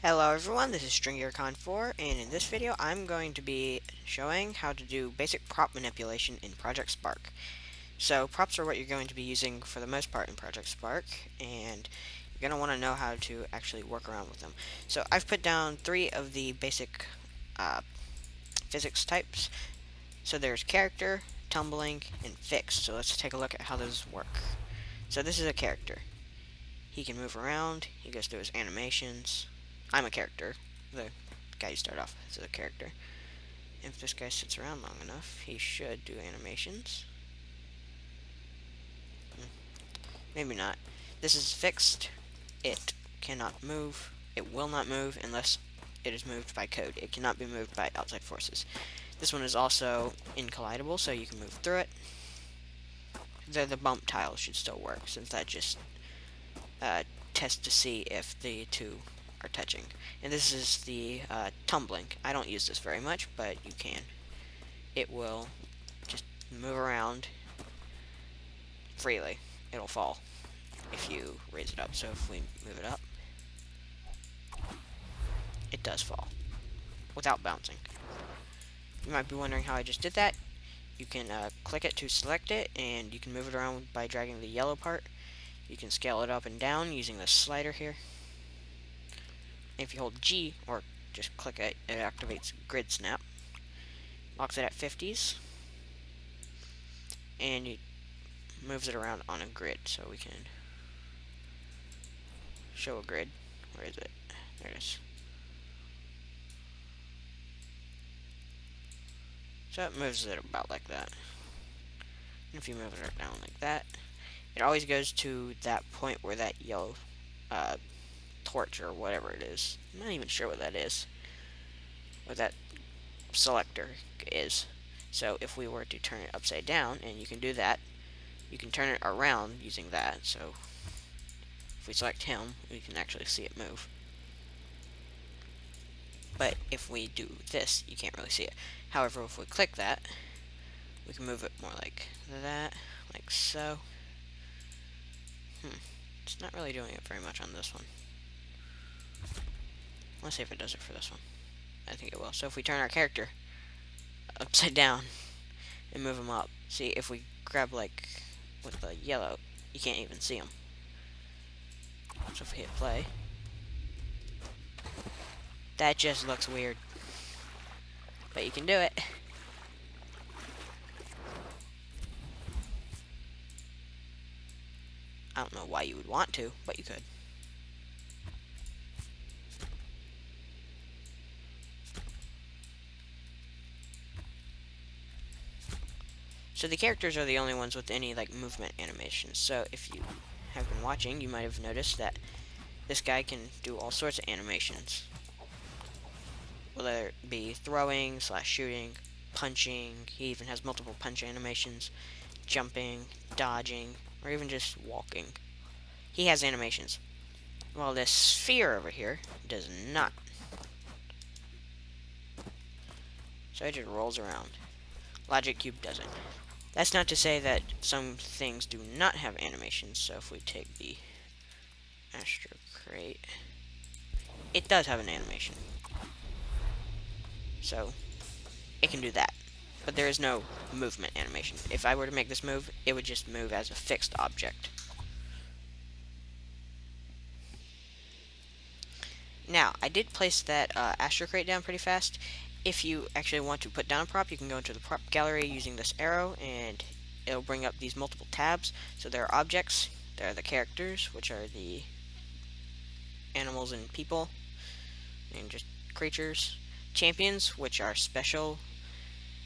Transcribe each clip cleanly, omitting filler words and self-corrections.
Hello everyone, this is StringYourCon4, and in this video I'm going to be showing how to do basic prop manipulation in Project Spark. So props are what you're going to be using for the most part in Project Spark, and you're going to want to know how to actually work around with them. So I've put down 3 of the basic physics types. So there's character, tumbling, and fixed. So let's take a look at how those work. So this is a character. He can move around, he goes through his animations. I'm a character. The guy you start off as a character. If this guy sits around long enough, he should do animations. Maybe not. This is fixed. It cannot move. It will not move unless it is moved by code. It cannot be moved by outside forces. This one is also incollidable, so you can move through it. The bump tile should still work, since that just tests to see if the two are touching. And this is the tumbling. I don't use this very much, but you can. It will just move around freely. It'll fall if you raise it up. So if we move it up, it does fall without bouncing. You might be wondering how I just did that. You can click it to select it, and you can move it around by dragging the yellow part. You can scale it up and down using the slider here. If you hold G, or just click it, it activates grid snap. Locks it at 50s. And it moves it around on a grid, so we can show a grid. Where is it? There it is. So it moves it about like that. And if you move it down like that, it always goes to that point where that yellow torch or whatever it is. I'm not even sure what that is. What that selector is. So if we were to turn it upside down, and you can do that, you can turn it around using that. So if we select him, we can actually see it move. But if we do this, you can't really see it. However, if we click that, we can move it more like that, like so. It's not really doing it very much on this one. Let's see if it does it for this one. I think it will. So if we turn our character upside down and move him up, see, if we grab like with the yellow, you can't even see him. So if we hit play, that just looks weird. But you can do it. I don't know why you would want to, but you could. So the characters are the only ones with any like movement animations. So if you have been watching, you might have noticed that this guy can do all sorts of animations. Whether it be throwing, / shooting, punching, he even has multiple punch animations, jumping, dodging, or even just walking. He has animations. While this sphere over here does not. So it just rolls around. Logic Cube doesn't. That's not to say that some things do not have animations. So if we take the Astro Crate, it does have an animation. So it can do that. But there is no movement animation. If I were to make this move, it would just move as a fixed object. Now, I did place that Astro Crate down pretty fast. If you actually want to put down a prop, you can go into the prop gallery using this arrow, and it'll bring up these multiple tabs. So there are objects, there are the characters, which are the animals and people, and just creatures. Champions, which are special.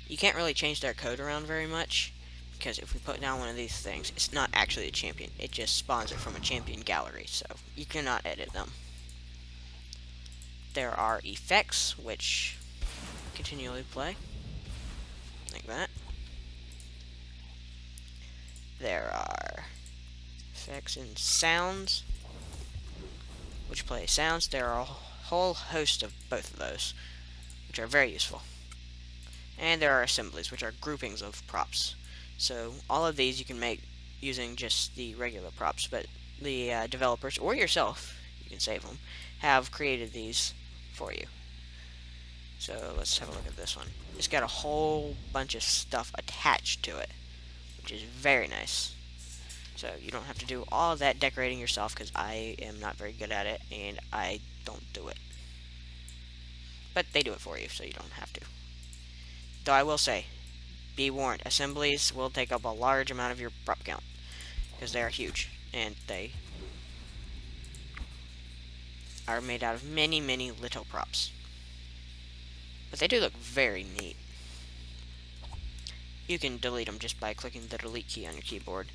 You can't really change their code around very much, because if we put down one of these things, it's not actually a champion. It just spawns it from a champion gallery, so you cannot edit them. There are effects, which continually play, like that. There are effects and sounds, which play sounds. There are a whole host of both of those, which are very useful. And there are assemblies, which are groupings of props. So all of these you can make using just the regular props, but the developers, or yourself, you can save them, have created these for you. So let's have a look at this one. It's got a whole bunch of stuff attached to it, which is very nice. So you don't have to do all that decorating yourself because I am not very good at it and I don't do it. But they do it for you, so you don't have to. Though I will say, be warned, assemblies will take up a large amount of your prop count because they are huge and they are made out of many, many little props. But they do look very neat. You can delete them just by clicking the delete key on your keyboard.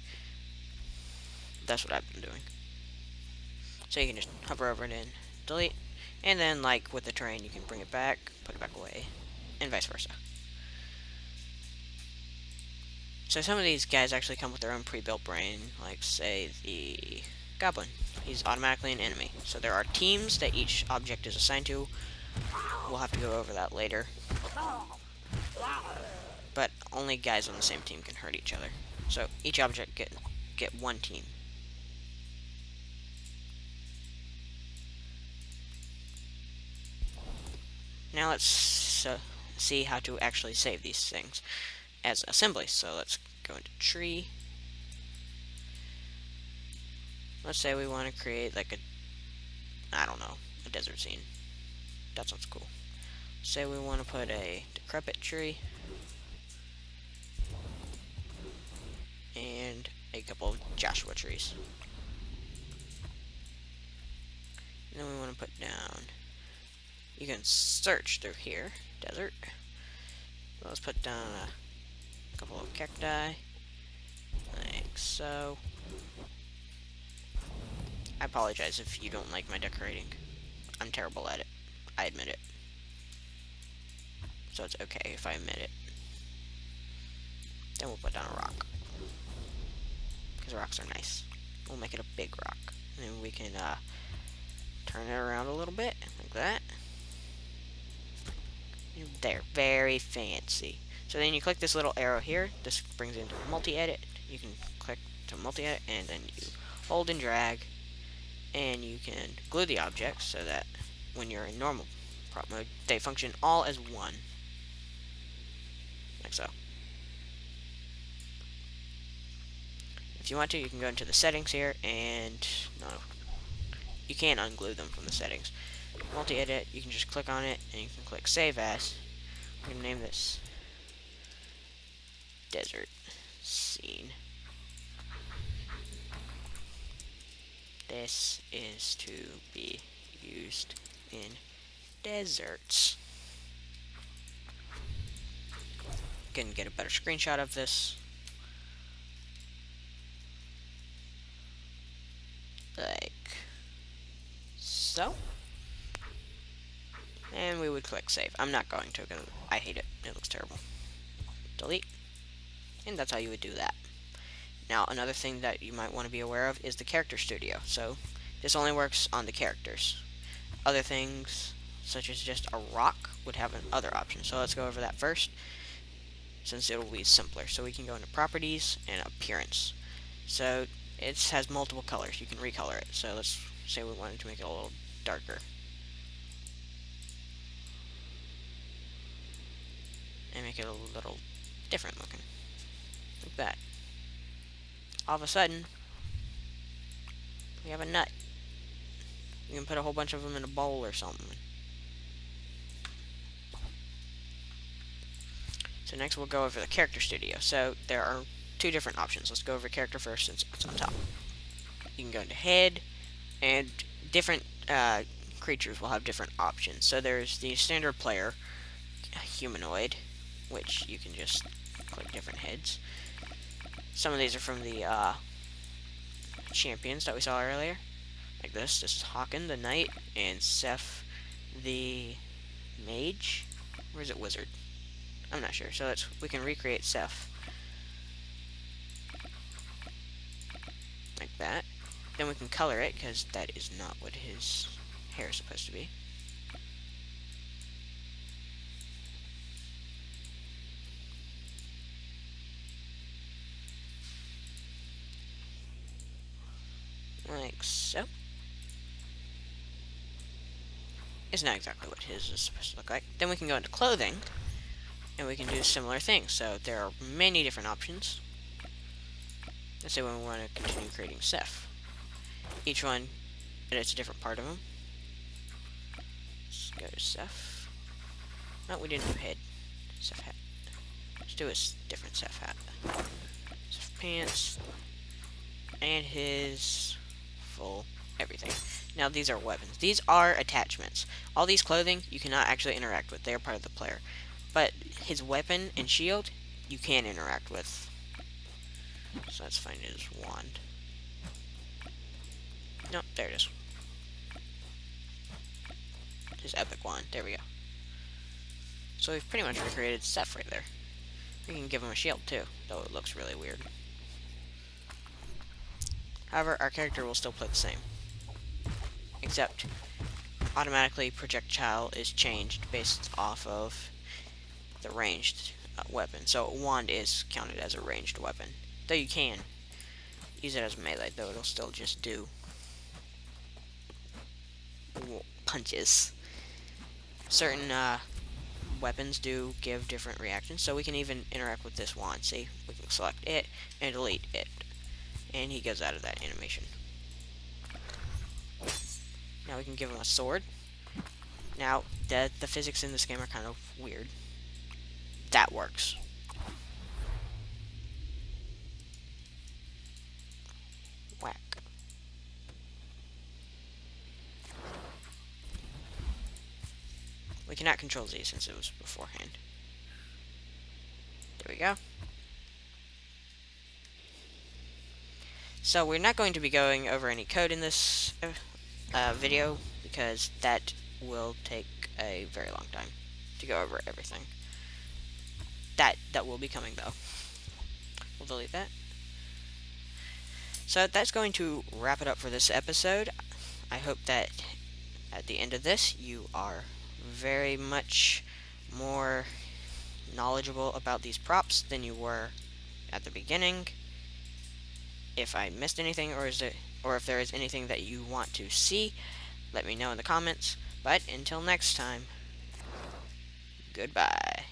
That's what I've been doing. So you can just hover over it and delete. And then, like with the terrain, you can bring it back, put it back away, and vice versa. So some of these guys actually come with their own pre-built brain, like say the Goblin. He's automatically an enemy. So there are teams that each object is assigned to. We'll have to go over that later. But only guys on the same team can hurt each other. So each object get one team. Now let's see how to actually save these things as assemblies. So let's go into tree. Let's say we want to create like I don't know, a desert scene. That sounds cool. Say we want to put a decrepit tree and a couple of Joshua trees. And then we want to put down, you can search through here, desert. Let's put down a couple of cacti, like so. I apologize if you don't like my decorating. I'm terrible at it. I admit it. So it's okay if I admit it. Then we'll put down a rock. Because rocks are nice. We'll make it a big rock. And then we can turn it around a little bit, like that. And there, very fancy. So then you click this little arrow here. This brings into multi-edit. You can click to multi-edit, and then you hold and drag. And you can glue the objects so that when you're in normal prop mode, they function all as one. Like so. If you want to, you can go into the settings here, and no, you can't unglue them from the settings. Multi-edit, you can just click on it, and you can click Save As. I'm going to name this Desert Scene. This is to be used in deserts. You can get a better screenshot of this. Like so. And we would click save. I'm not going to because I hate it. It looks terrible. Delete. And that's how you would do that. Now, another thing that you might want to be aware of is the character studio. So, this only works on the characters. Other things, such as just a rock, would have another option. So let's go over that first, since it will be simpler. So we can go into properties and appearance. So it has multiple colors. You can recolor it. So let's say we wanted to make it a little darker. And make it a little different looking. Like that. All of a sudden, we have a nut. You can put a whole bunch of them in a bowl or something. So next we'll go over the character studio. So there are two different options. Let's go over character first since it's on top. You can go into head, and different creatures will have different options. So there's the standard player, humanoid, which you can just click different heads. Some of these are from the champions that we saw earlier. Like this. This is Hawken the Knight, and Seth the Mage. Or is it Wizard? I'm not sure. So we can recreate Seth. Like that. Then we can color it, because that is not what his hair is supposed to be. Like so. is not exactly what his is supposed to look like. Then we can go into clothing, and we can do similar things. So there are many different options. Let's say when we want to continue creating Seth. Each one edits a different part of him. Let's go to Seth. No, we didn't do head. Seth hat. Let's do a different Seth hat. Seth pants. And his full everything. Now these are weapons. These are attachments. All these clothing you cannot actually interact with. They are part of the player. But his weapon and shield you can interact with. So let's find his wand. No, there it is. His epic wand. There we go. So we've pretty much recreated Seth right there. We can give him a shield too, though it looks really weird. However, our character will still play the same. Except, automatically projectile is changed based off of the ranged weapon. So a wand is counted as a ranged weapon. Though you can use it as melee, though it'll still just do punches. Certain weapons do give different reactions, so we can even interact with this wand. See, we can select it and delete it, and he goes out of that animation. Now we can give him a sword. Now, the physics in this game are kind of weird. That works. Whack. We cannot control Z since it was beforehand. There we go. So we're not going to be going over any code in this video because that will take a very long time to go over everything. That will be coming though. We'll delete that. So that's going to wrap it up for this episode. I hope that at the end of this you are very much more knowledgeable about these props than you were at the beginning. If I missed anything, or if there is anything that you want to see, let me know in the comments. But until next time, goodbye.